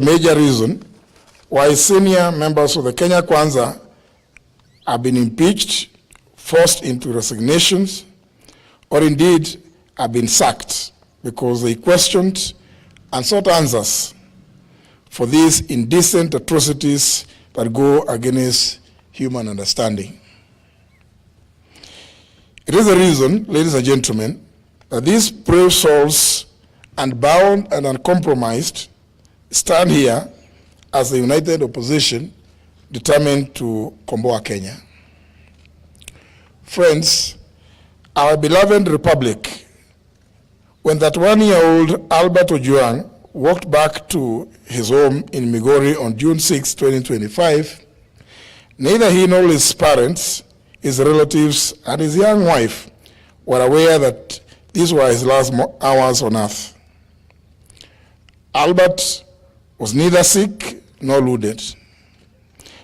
Major reason why senior members of the Kenya Kwanza have been impeached, forced into resignations, or indeed have been sacked because they questioned and sought answers for these indecent atrocities that go against human understanding. It is the reason, ladies and gentlemen, that these brave souls, unbound and uncompromised, stand here as the united opposition determined to komboa Kenya. Friends, our beloved republic, when that one-year-old Albert Ojwang walked back to his home in Migori on June 6, 2025, neither he nor his parents, his relatives, and his young wife were aware that these were his last hours on earth. Albert was neither sick nor wounded.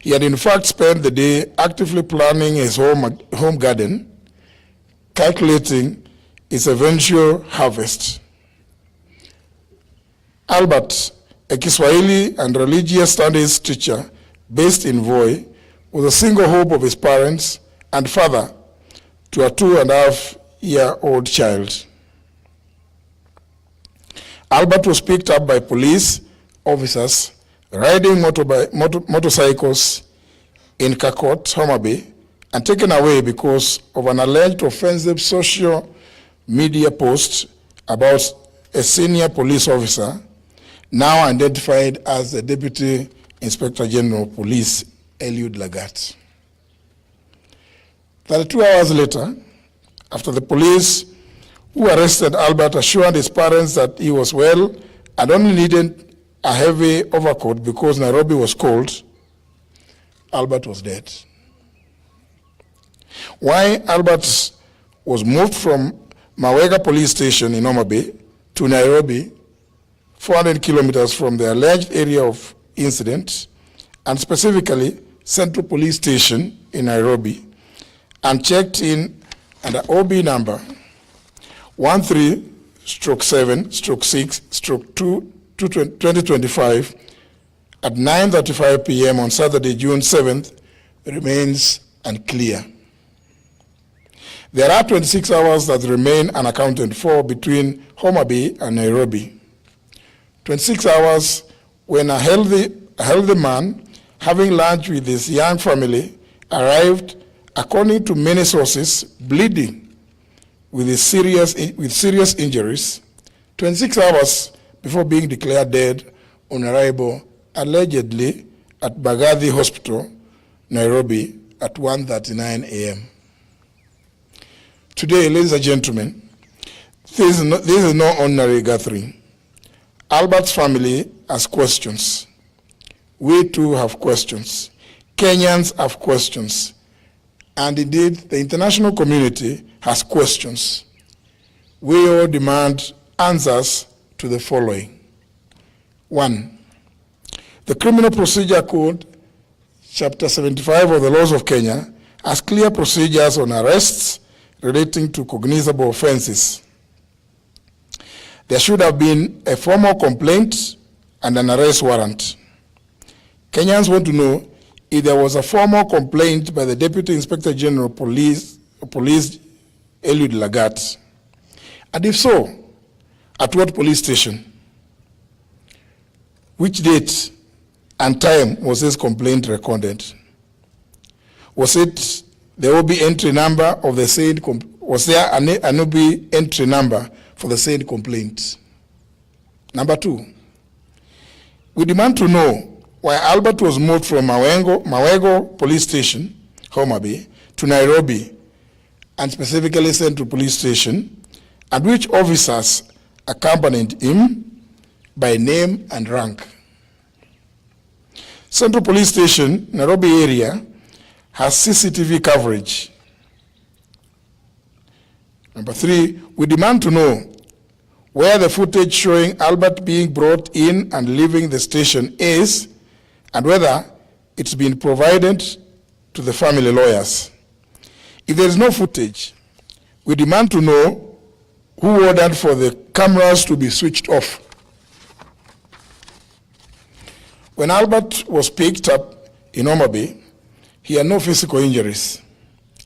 He had in fact spent the day actively planning his home garden, calculating its eventual harvest. Albert, a Kiswahili and religious studies teacher based in Voi, was a single hope of his parents and father to a 2.5-year-old child. Albert was picked up by police officers riding motorcycles in Kakot, Homa Bay, and taken away because of an alleged offensive social media post about a senior police officer, now identified as the Deputy Inspector General of Police, Eliud Lagat. 32 hours later, after the police who arrested Albert assured his parents that he was well and only needed a heavy overcoat because Nairobi was cold, Albert was dead. Why Albert was moved from Mawega police station in Homa Bay to Nairobi, 400 kilometers from the alleged area of incident, and specifically Central Police Station in Nairobi, and checked in under OB number 13/7/6/2025 at 9:35 p.m. on Saturday, June 7th, remains unclear. There are 26 hours that remain unaccounted for between Homa Bay and Nairobi. 26 hours when a healthy man, having lunch with his young family, arrived, according to many sources, bleeding with serious injuries, 26 hours before being declared dead on arrival, allegedly at Bagathi Hospital, Nairobi, at 1:39 a.m. Today, ladies and gentlemen, this is no ordinary gathering. Albert's family has questions. We too have questions. Kenyans have questions. And indeed, the international community has questions. We all demand answers to the following. 1, the Criminal Procedure Code, Chapter 75 of the Laws of Kenya, has clear procedures on arrests relating to cognizable offenses. There should have been a formal complaint and an arrest warrant. Kenyans want to know if there was a formal complaint by the Deputy Inspector General of Police Eliud Lagat, and if so, at what police station? Which date and time was this complaint recorded? Was it the OB entry number of the said was there an OB entry number for the said complaint? Number 2, we demand to know why Albert was moved from Mawego Police Station, Homa Bay, to Nairobi, and specifically Central Police Station, and which officers accompanied him by name and rank. Central Police Station, Nairobi area, has CCTV coverage. Number 3, we demand to know where the footage showing Albert being brought in and leaving the station is, and whether it's been provided to the family lawyers. If there is no footage, we demand to know who ordered for the cameras to be switched off. When Albert was picked up in Homa Bay, he had no physical injuries.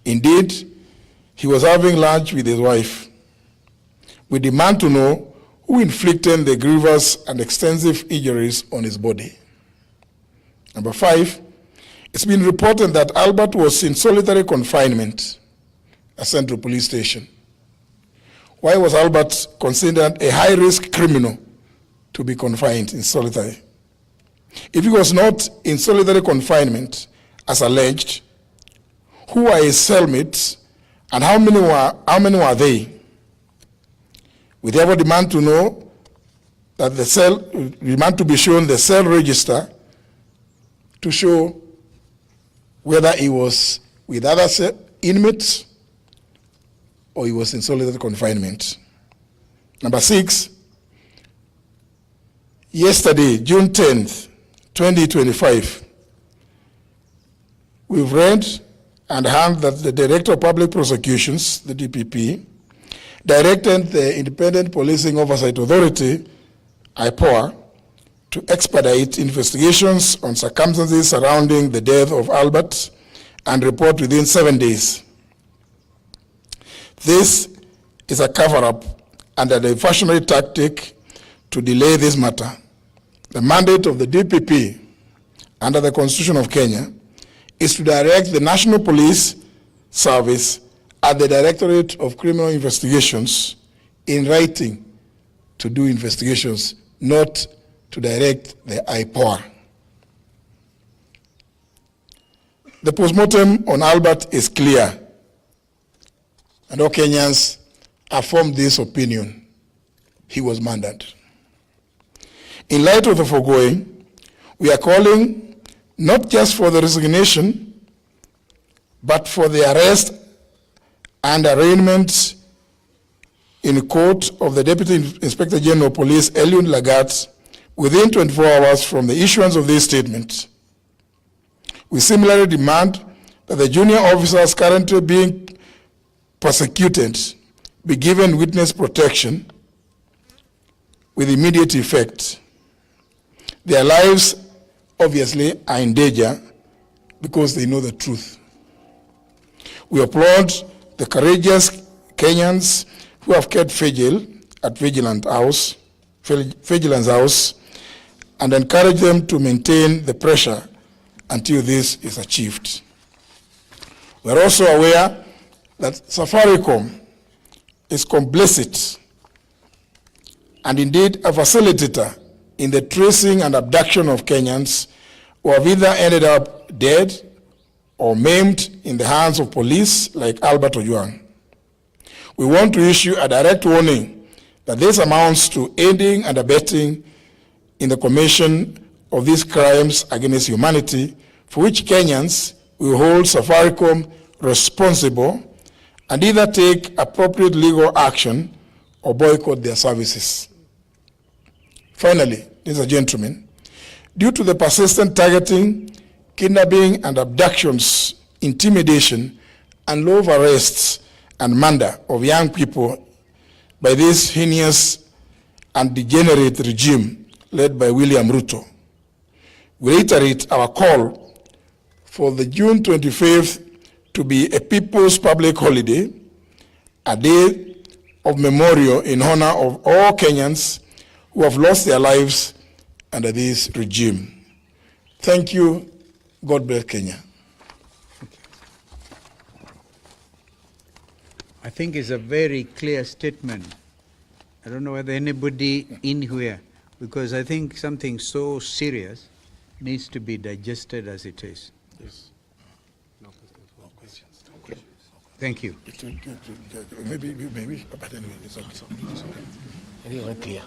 Indeed, he was having lunch with his wife. We demand to know who inflicted the grievous and extensive injuries on his body. Number 5, it's been reported that Albert was in solitary confinement at Central Police Station. Why was Albert considered a high-risk criminal to be confined in solitary? If he was not in solitary confinement, as alleged, who are his cellmates and how many were they? We therefore demand to know that demand to be shown the cell register to show whether he was with other inmates or he was in solitary confinement. Number 6, yesterday, June 10th, 2025, we've read and heard that the Director of Public Prosecutions, the DPP, directed the Independent Policing Oversight Authority, IPOA, to expedite investigations on circumstances surrounding the death of Albert and report within 7 days. This is a cover-up and a diversionary tactic to delay this matter. The mandate of the DPP under the Constitution of Kenya is to direct the National Police Service and the Directorate of Criminal Investigations in writing to do investigations, not to direct the IPOA. The postmortem on Albert is clear, and all Kenyans have formed this opinion: he was murdered. In light of the foregoing, we are calling not just for the resignation, but for the arrest and arraignment in court of the Deputy Inspector General of Police, Eliud Lagat, within 24 hours from the issuance of this statement. We similarly demand that the junior officers currently being persecuted be given witness protection with immediate effect. Their lives, obviously, are in danger because they know the truth. We applaud the courageous Kenyans who have kept vigil at Vigilance House, and encourage them to maintain the pressure until this is achieved. We are also aware that Safaricom is complicit and indeed a facilitator in the tracing and abduction of Kenyans who have either ended up dead or maimed in the hands of police like Albert Ojwang. We want to issue a direct warning that this amounts to aiding and abetting in the commission of these crimes against humanity, for which Kenyans will hold Safaricom responsible and either take appropriate legal action or boycott their services. Finally, ladies and gentlemen, due to the persistent targeting, kidnapping and abductions, intimidation, and law of arrests and murder of young people by this heinous and degenerate regime led by William Ruto, we reiterate our call for the June 25th to be a people's public holiday, a day of memorial in honor of all Kenyans who have lost their lives under this regime. Thank you. God bless Kenya. I think it's a very clear statement. I don't know whether anybody in here, because I think something so serious needs to be digested as it is. Yes. No questions. Thank you. Maybe, but anyway, it's okay. Anyway, clear.